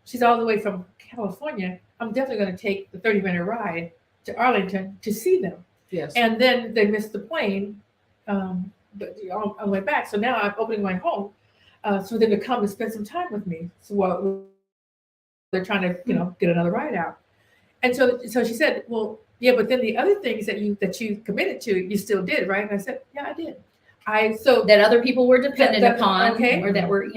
She's all the way from California. I'm definitely going to take the 30-minute ride to Arlington to see them. Yes. And then they missed the plane, but on the way back. So now I'm opening my home for them to come and spend some time with me. So while they're trying to, get another ride out. And so she said, well, yeah, but then the other things that you committed to, you still did, right? And I said, yeah, I did. That other people were dependent upon, okay. or that were,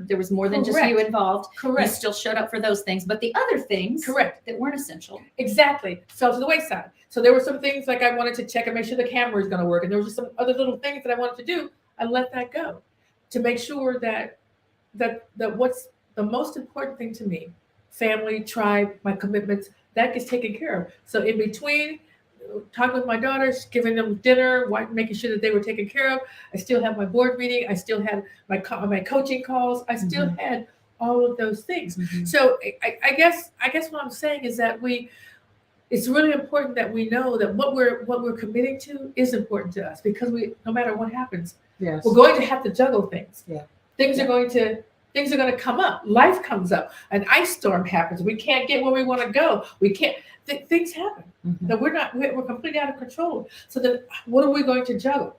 there was more than just you Correct. involved. You Correct. still showed up for those things, but the other things Correct. that weren't essential. Exactly. Fell to the wayside. So there were some things like I wanted to check and make sure the camera is going to work. And there was just some other little things that I wanted to do. I let that go to make sure that what's the most important thing to me, family, tribe, my commitments, that gets taken care of. So in between talking with my daughters, giving them dinner, making sure that they were taken care of, I still have my board meeting. I still had my coaching calls. I still had all of those things. Mhm. So I guess what I'm saying is that it's really important that we know that what we're committing to is important to us, because no matter what happens, Yes. we're going to have to juggle things. Yeah. Things are going to come up. Life comes up. An ice storm happens. We can't get where we want to go. We can't. Things happen. Mhm. That we're completely out of control. So then, what are we going to juggle?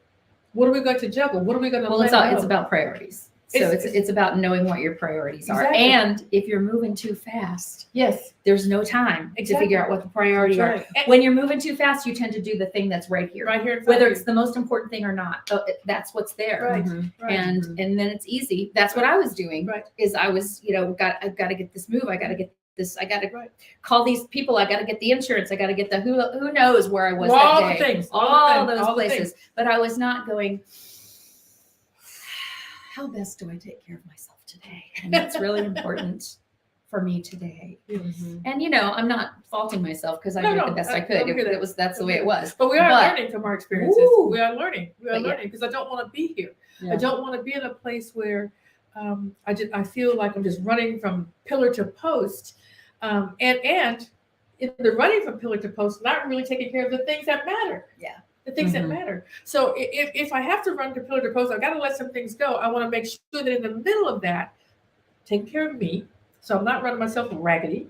What are we going to juggle? What are we going to? Well, it's about priorities. So it's about knowing what your priorities are. Exactly. And if you're moving too fast, Yes. there's no time to Exactly. figure out what the priorities That's right. are. When you're moving too fast, you tend to do the thing that's right here. Right here. in front Whether of it's the most important thing or not, that's what's there. Right. Mhm. Right. And then it's easy. That's what I was doing. Right. Is I was, I've got to get this move. I got to get this. I got to Right. call these people. I got to get the insurance. I got to get the who knows where I was all that the day. things. All the things, those all the places. things. But I was not going, how best do I take care of myself today? And that's really important for me today. Mhm. And I'm not faulting myself, because I No, did no, the best I I could. hear that. That's the way it was. But we are But- learning from our experiences. Ooh. We are learning. We are But yeah. learning, because I don't want to be here. Yeah. I don't want to be in a place where I feel like I'm just running from pillar to post, and in the running from pillar to post, not really taking care of the things that matter. Yeah. The things Mhm. that matter. So if I have to run to pillar to post, I've got to let some things go. I want to make sure that in the middle of that, taking care of me, so I'm not running myself raggedy.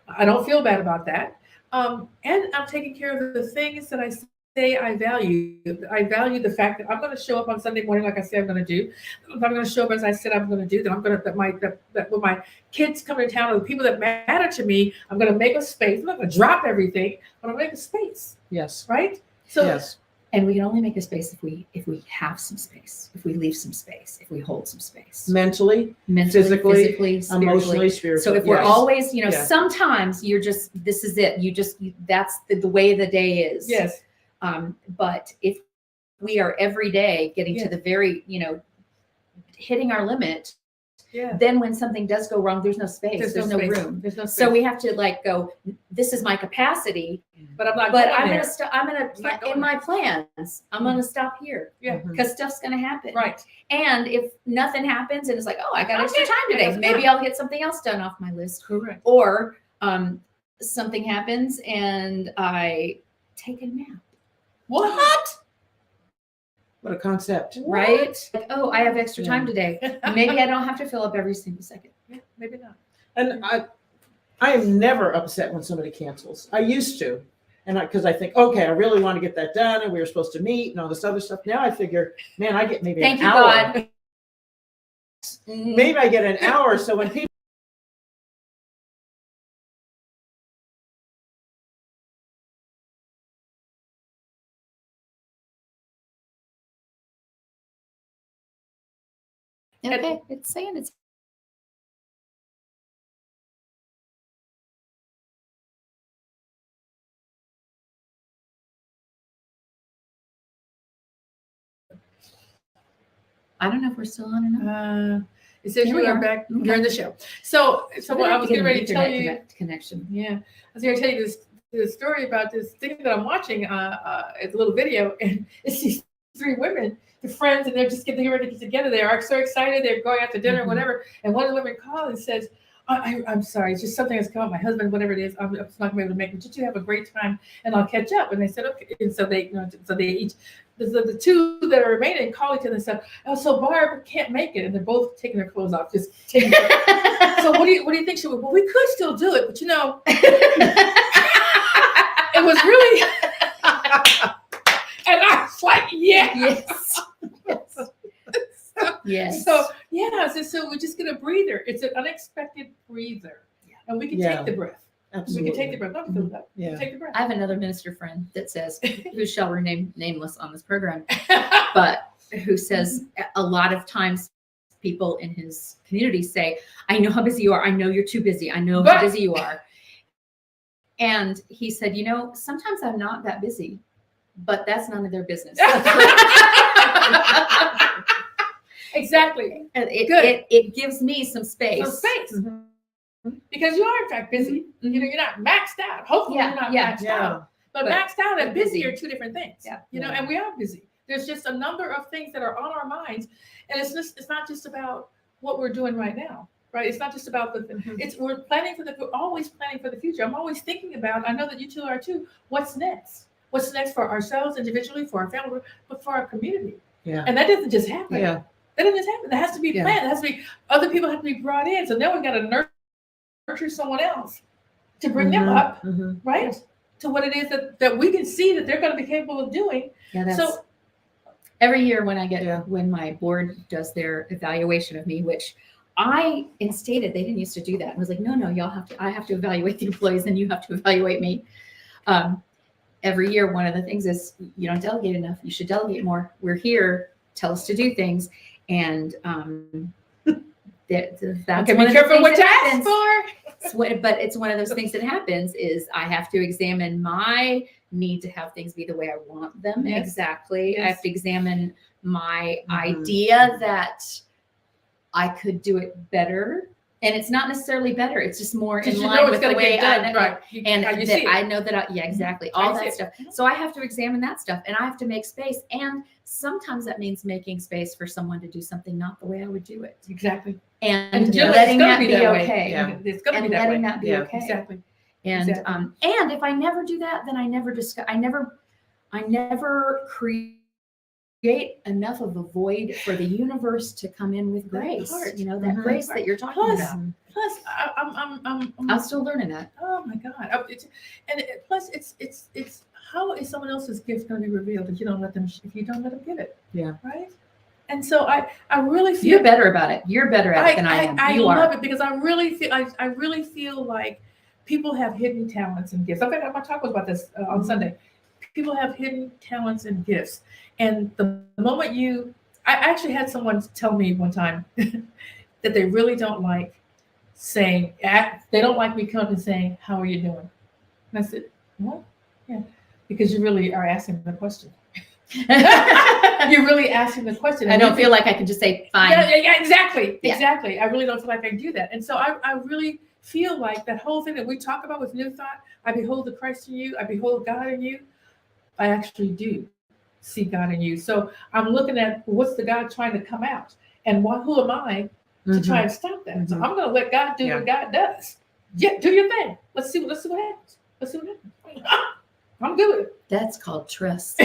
I don't feel bad about that. And I'm taking care of the things that I say I value. I value the fact that I'm going to show up on Sunday morning like I say I'm going to do. If I'm going to show up as I said I'm going to do, then I'm going to that when my kids come to town, or the people that matter to me, I'm going to make a space. I'm not going to drop everything, but I'm going to make a space, Yes. right? So Yes. And we can only make a space if we have some space, if we leave some space, if we hold some space. Mentally, Mentally, physically, physically, spiritually. emotionally, spiritually. So if we're Yes. always, Yes. sometimes you're just, this is it. That's the way the day is. yes, But if we are every day getting to Yes. the very, hitting our limit, yeah. then when something does go wrong, there's no space. There's no space. room. There's no space. So we have to go, this is my capacity, but I'm not. but going I'm there. going to stop. I'm going I'm not to, going in my plans, I'm going to stop here, Yeah. Mhm. because stuff's going to happen. Right. And if nothing happens and it's like, oh, I got extra Okay. time today, That's maybe good. I'll get something else done off my list. Correct. Or something happens and I take a nap. What? What a concept. Right? Like, oh, I have extra time today. Maybe I don't have to fill up every single second. Yeah, maybe not. And I am never upset when somebody cancels. I used to. And because I think, okay, I really want to get that done, and we were supposed to meet and all this other stuff. Now I figure, man, I get maybe Thank an you, hour. God. Maybe I get an hour. So when people Okay, it's saying it's. I don't know if we're still on or not. It says Here you we are are. back Okay. during the show. So We're what gonna I have was to getting get ready an to tell Ethernet you. connection. Yeah, I was going to tell you this story about this thing that I'm watching. It's a little video, and it's these three women, they're friends, and they're just getting ready to get together. They are so excited. They're going out to dinner, whatever. And one of the women calls and says, I'm sorry, it's just something that's come up. My husband, whatever it is, I'm just not going to be able to make it. Did you have a great time? And I'll catch up. And they said, okay. And so they, so they each, the two that are remaining call each other and said, oh, so Barb can't make it. And they're both taking their clothes off, just taking So what do you think she would? Well, we could still do it, but it was really, and I was like, yeah. Yes. Yes. So so we're just gonna breather. It's an unexpected breather, and we can take the breath. absolutely. We can take the breath. Don't feel that. Yeah. Take the breath. I have another minister friend that says, who shall remain nameless on this program, but who says a lot of times people in his community say, I know how busy you are. I know you're too busy. I know how busy you are. And he said, sometimes I'm not that busy, but that's none of their business. Exactly. And it gives me some space. Some space. Because you are in fact busy. You're not maxed out. Hopefully you're not maxed out. But maxed out and busy are two different things. Yeah. And we are busy. There's just a number of things that are on our minds. And it's not just about what we're doing right now. Right? It's not just about we're planning we're always planning for the future. I'm always thinking about, I know that you two are too, what's next? What's next for ourselves individually, for our family, but for our community. Yeah. And that doesn't just happen. Yeah. That doesn't just happen. That has to be planned. It has to be, other people have to be brought in. So now we've got to nurture someone else to bring them up, right? To what it is that we can see that they're going to be capable of doing. Yeah, so every year when my board does their evaluation of me, which I instated, they didn't used to do that. I was like, no, I have to evaluate the employees and you have to evaluate me. Every year, one of the things is you don't delegate enough. You should delegate more. We're here, tell us to do things. And that's okay, be careful what to ask for. But it's one of those things that happens is I have to examine my need to have things be the way I want them. Yes. Exactly. Yes. I have to examine my idea that I could do it better. And it's not necessarily better. It's just more in line with the way I right. And how you that see it. I know that exactly. All that stuff. Mhm. So I have to examine that stuff and I have to make space. And sometimes that means making space for someone to do something not the way I would do it. Exactly. And Jill, letting it's gonna that be be that way. okay. Yeah. It's going to And be that way. letting that be Yeah. okay. Exactly. And Exactly. And if I never do that, then I never create enough of a void for the universe to come in with grace. part. That grace that you're talking Plus, about. Plus, I'm still learning that. Oh my God! Plus, it's how is someone else's gift going to be revealed if you don't let them give it? Yeah. Right. And so I really feel You're better about it. You're better at it than I am. I You love are. it because I really feel like people have hidden talents and gifts. In fact, my talk was about this on Sunday. People have hidden talents and gifts, and the moment I actually had someone tell me one time that they really don't like saying, they don't like me coming and saying, how are you doing? And I said, what? Yeah, because you really are asking the question. You're really asking the question. I don't feel like I can just say fine. Yeah, exactly. Yeah. Exactly. I really don't feel like I can do that. And so I really feel like that whole thing that we talk about with New Thought, I behold the Christ in you, I behold God in you. I actually do see God in you. So I'm looking at what's the God trying to come out, and who am I to try and stop that? So I'm going to let God do what God does. Yeah, do your thing. Let's see what happens. Let's see what happens. I'm good with it. That's called trust.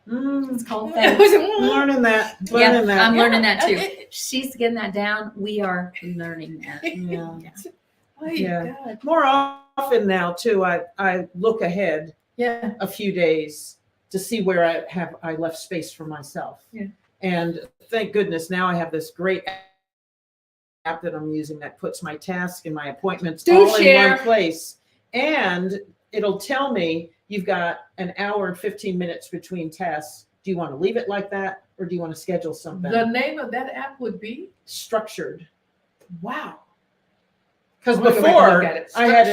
Mm, It's called It faith. was, I'm learning that. Yeah, Learning that. I'm learning that too. Yeah. She's getting that down. We are learning that. Yeah. Oh, Yeah. God. More often now too, I look ahead Yeah. a few days to see where I left space for myself. Yeah. And thank goodness now I have this great app that I'm using that puts my tasks and my appointments Do all share. in one place. And it'll tell me you've got an hour and 15 minutes between tasks. Do you want to leave it like that, or do you want to schedule something The name of that app would be? structured? Wow. Because I'm gonna go back and before look at it. I had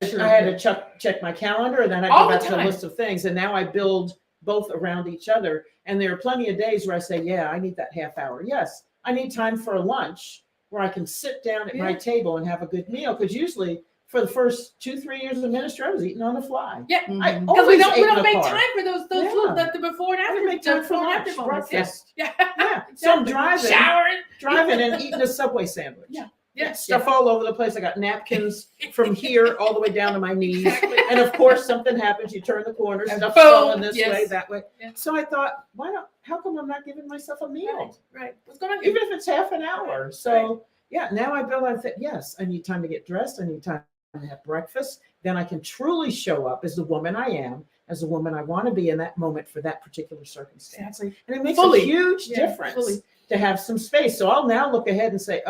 to Structured. check my calendar, and then I'd All go the back to the time. list of things. And now I build both around each other. And there are plenty of days where I say, yeah, I need that half hour. Yes, I need time for a lunch where I can sit down at my Yeah. table and have a good meal. Because usually for the first 2-3 years of ministry, I was eating on the fly. Yeah. I Mhm. Because we always don't ate in the make car. time for those Yeah. little, the before and I after. didn't make time the for before and lunch, after moments. breakfast. Yeah. Yeah. So I'm Exactly. driving Showering. and eating a Subway sandwich. Yeah. Yes. Stuff all over the place. I got napkins from here all the way down to my knees. Exactly. And of course, something happens. You turn the corner, And stuff's boom, falling this yes. way, that way. Yeah. So I thought, how come I'm not giving myself a meal? Right. What's going on here? Even if it's half an hour. So yeah, now I realize that, yes, I need time to get dressed. I need time to have breakfast. Then I can truly show up as the woman I am, as the woman I want to be in that moment for that particular circumstance. Exactly. And it makes Fully. a huge Yeah, difference fully. to have some space. So I'll now look ahead and say,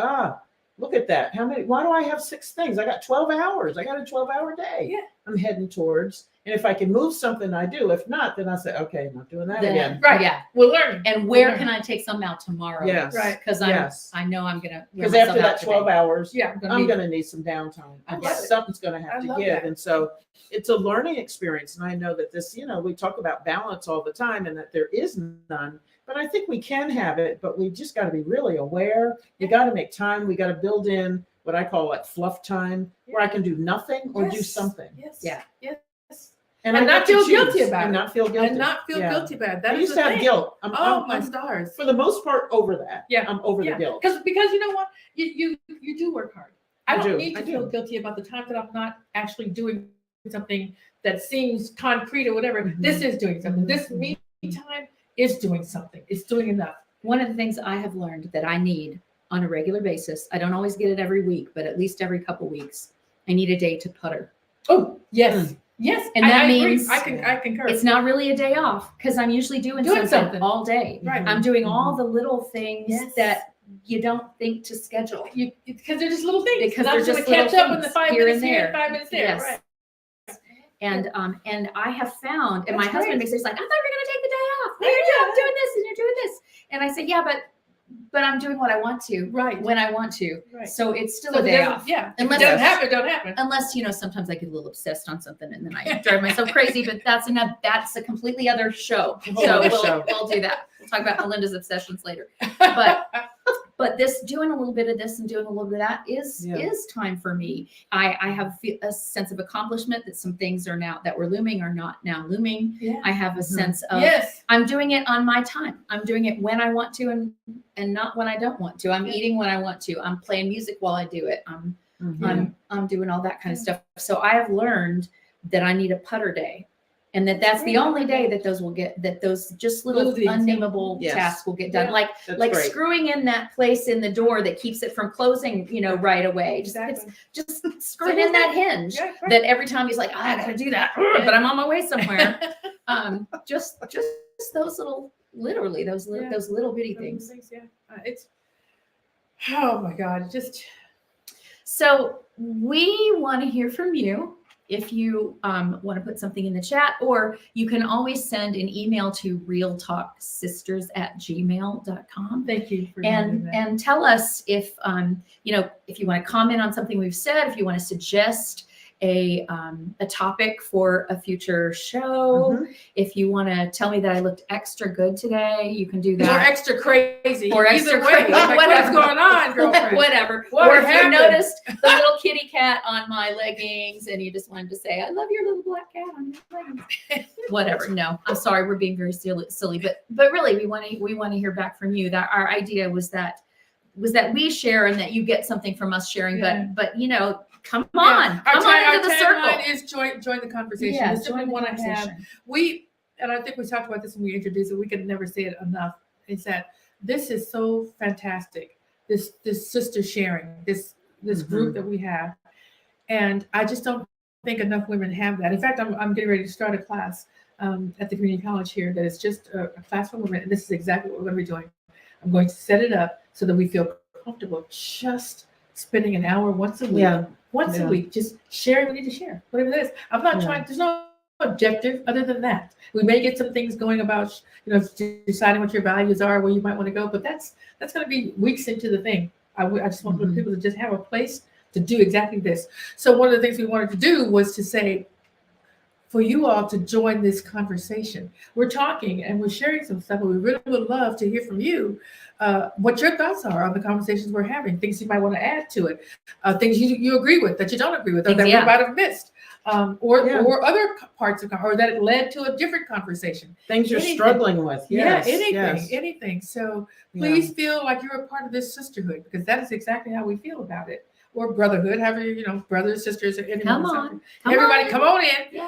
look at that. Why do I have 6 things? I got 12 hours. I got a 12-hour day. Yeah. I'm heading towards. And if I can move something, I do. If not, then I say, okay, I'm not doing that Then- again. Right. Yeah. We're learning. And where Okay. can I take some out tomorrow? Yes. Right. Because Yes. I know I'm gonna. wear Because after myself that out 12 today. hours, Yeah. I'm going to need some downtime. I And love it. something's going to I have to love give. that. And so it's a learning experience. And I know that this, we talk about balance all the time and that there is none. But I think we can have it, but we just got to be really aware. We got to make time. We got to build in what I call like fluff time, where I can do nothing or do Yes. something. Yes. Yeah. Yes. And And I not get to feel choose guilty about and it. not feel guilty. And not feel Yeah. guilty about it. I That is used the to have thing. guilt. Oh my stars. For the most part, over that. Yeah. I'm over the guilt. Because you know what? You do work hard. I I don't do, need to I feel do. guilty about the time that I'm not actually doing something that seems concrete or whatever. Mhm. This is doing something. Mhm. This me time is doing something. It's doing enough. One of the things I have learned that I need on a regular basis, I don't always get it every week, but at least every couple weeks, I need a day to putter. Oh yes, yes, And that I agree. means- I concur. It's not really a day off because I'm usually doing something something. all day. Right. I'm doing all the little things Yes. that you don't think to schedule. Because they're just little things. Because I'm they're just just gonna catch little up in the things 5 here minutes and here, there. 5 minutes there. Yes. Right. And I have found, and my That's husband great. makes it like, I thought we were gonna take the day off. No, Yeah, you're yeah. doing this and you're doing this. And I say, yeah, but I'm doing what I want to Right. when I want to. Right. So it's still So a day there's- off. Yeah. Unless Unless it doesn't it's- happen, don't happen. Unless, sometimes I get a little obsessed on something and then I drive myself crazy, but that's a completely other show. whole So other we'll, show. we'll do that. We'll talk about Melinda's obsessions later. But this doing a little bit of this and doing a little bit of that is time for me. I have a sense of accomplishment that some things that were looming are not now looming. Yeah. I have a sense of Yes. I'm doing it on my time. I'm doing it when I want to and not when I don't want to. I'm Yeah. eating when I want to. I'm playing music while I do it. Mhm. I'm doing all that kind of stuff. So I have learned that I need a putter day. And that's the Great. only day that those just little Little things, yeah. unnameable Yes. tasks will get done. Yeah. That's Like great. screwing in that place in the door that keeps it from closing, right away. Exactly. Just screwing in that hinge Yeah, right. that every time he's like, I gotta do that, but I'm on my way somewhere. Just those little, literally those Yeah. those little bitty things. Yeah. It's. Oh my God! Just. So we want to hear from you. If you want to put something in the chat, or you can always send an email to realtalksisters@gmail.com. Thank you for doing that. And tell us if if you want to comment on something we've said, if you want to suggest a topic for a future show, Mhm. if you want to tell me that I looked extra good today, you can do Or that. extra crazy. Or Either extra way, crazy. like, Whatever. what's going on, girlfriend? Whatever. What or if happened? you noticed the little kitty cat on my leggings and you just wanted to say, I love your little black cat on your leggings. Whatever. No, I'm sorry. We're being very silly, but really we want to hear back from you. That our idea was that we share and that you get something from us sharing, Yeah. but come on, Our come on into the tagline circle. is join the conversation. Yeah, This is what we join the want to have. conversation. and I think we talked about this when we introduced it, we could never say it enough, is that this is so fantastic. This sister sharing, this group that we have. And I just don't think enough women have that. In fact, I'm getting ready to start a class at the community college here that is just a class for women. And this is exactly what we're going to be doing. I'm going to set it up so that we feel comfortable just spending an hour once a week. A week, just sharing what we need to share, whatever it is. I'm not trying, there's no objective other than that. We may get some things going about, deciding what your values are, where you might want to go, but that's going to be weeks into the thing. I just want people to just have a place to do exactly this. So one of the things we wanted to do was to say, for you all to join this conversation. We're talking and we're sharing some stuff, but we really would love to hear from you what your thoughts are on the conversations we're having, things you might want to add to it, things you agree with, that you don't agree with, or that we might have missed, or other parts of, or that it led to a different conversation. Things you're struggling with. Anything. So please feel like you're a part of this sisterhood, because that is exactly how we feel about it. Or brotherhood, however, brothers, sisters, or anyone. Everybody, come on in. Yeah.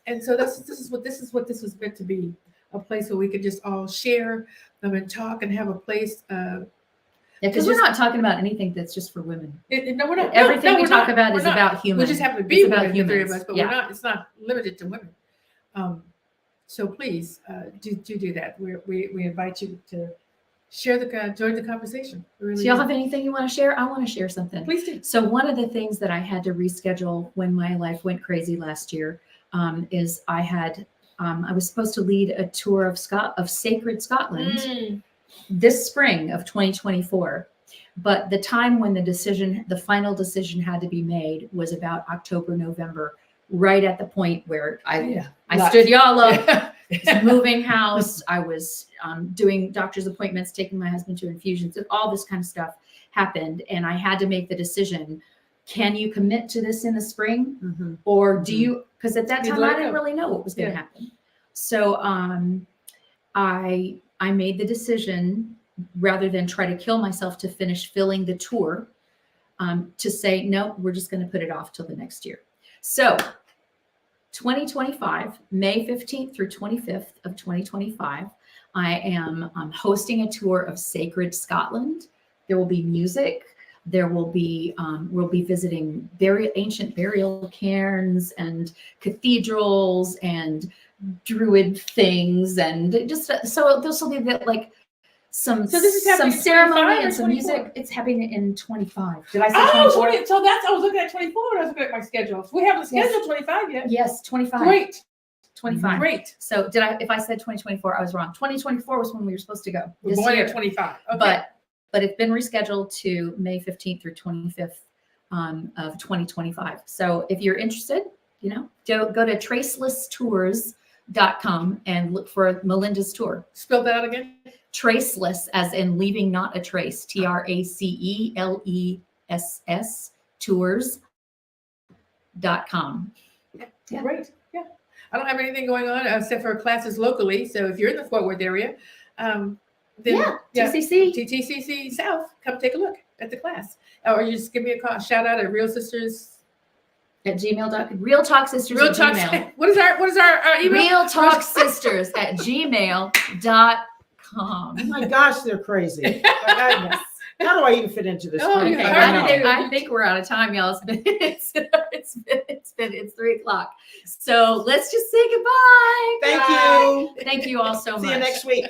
And so this is what this was meant to be, a place where we could just all share and talk and have a place. Because we're not talking about anything that's just for women. No, we're not. Everything we talk about is about humans. We just happen to be women, the three of us, but we're not. It's not limited to women. So please do that. We invite you to share join the conversation. Really so y'all have anything you want to share? I want to share something. Please do. So one of the things that I had to reschedule when my life went crazy last year is I was supposed to lead a tour of Sacred Scotland this spring of 2024. But the time when the final decision had to be made was about October, November, right at the point where I stood y'all up. Moving house. I was doing doctor's appointments, taking my husband to infusions, and all this kind of stuff happened. And I had to make the decision, can you commit to this in the spring? Or do you, because at that time I didn't really know what was going to happen. So I made the decision, rather than try to kill myself to finish filling the tour, to say, no, we're just going to put it off till the next year. So 2025, May 15th through 25th of 2025, I am hosting a tour of Sacred Scotland. There will be music. There will be, we'll be visiting very ancient burial cairns and cathedrals and druid things. And just, so this will be like some ceremony and some music. It's happening in 25. Did I say 24? So I was looking at 24 when I was looking at my schedule. So we haven't scheduled 25 yet. Yes, 25. Great. 25. Great. So if I said 2024, I was wrong. 2024 was when we were supposed to go. We're going at 25. Okay. But it's been rescheduled to May 15th through 25th of 2025. So if you're interested, go to tracelesstours.com and look for Melinda's tour. Spell that out again. Traceless, as in leaving not a trace. TRACELESS tours.com. Yeah. Great. Yeah. I don't have anything going on except for classes locally. So if you're in the Fort Worth area, TCC South, come take a look at the class. Or you just give me a call, shout out at Real Sisters at gmail.com. Real Talk Sisters at Gmail. What is our email? Real Talk Sisters at gmail.com. Oh my gosh, they're crazy. How do I even fit into this? Okay, I think we're out of time, y'all. It's 3:00. So let's just say goodbye. Thank you. Thank you all so much. See you next week.